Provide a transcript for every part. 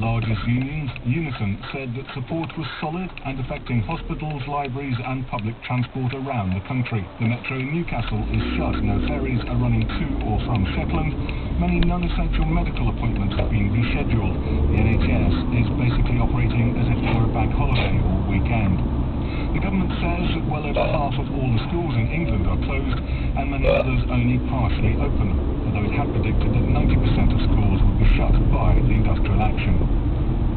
largest unions, Unison, said that support was solid and affecting hospitals, libraries and public transport around the country. The metro in Newcastle is shut. No ferries are running to or from Shetland. Many non-essential medical appointments have been rescheduled. The NHS is basically operating as if it were a bank holiday all weekend. The government says that well over half of all the schools in England are closed and many others only partially open, although it had predicted that 90% of schools would be shut by the industrial action.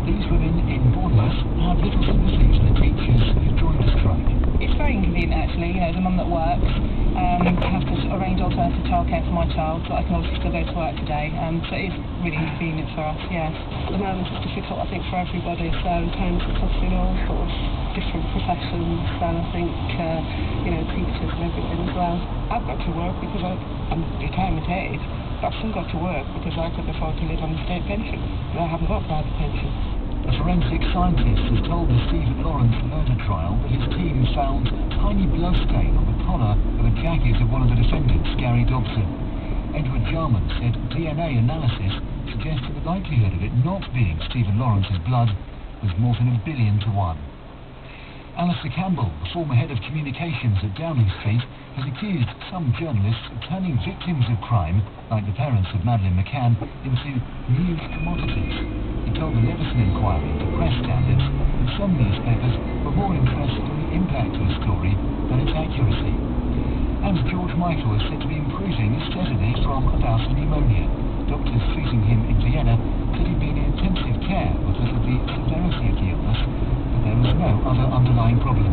These women in Bournemouth have little sympathy for the teachers who joined the strike. It's very inconvenient actually, as a mum that works, I have to arrange alternative childcare for my child so I can obviously still go to work today, so it is really inconvenient for us, yes. At the moment it's difficult I think for everybody, so parents are suffering all sort of different professions, and I think, teachers and everything as well. I've got to work because I'm retirement age, but I've still got to work because I couldn't afford to live on the state pension, and I haven't got private pension. A forensic scientist has told the Stephen Lawrence murder trial that his team found tiny blood stain on the collar of a jacket of one of the defendants, Gary Dobson. Edward Jarman said DNA analysis suggested the likelihood of it not being Stephen Lawrence's blood was more than 1 billion to 1. Alistair Campbell, the former head of communications at Downing Street, has accused some journalists of turning victims of crime, like the parents of Madeleine McCann, into news commodities. He told the Leveson inquiry into press standards that some newspapers were more interested in the impact of a story than its accuracy. And George Michael is said to be improving steadily from a bout of pneumonia. Doctors treating him in Vienna said he'd been in intensive care because of the severity of the illness, but there was no other underlying problem.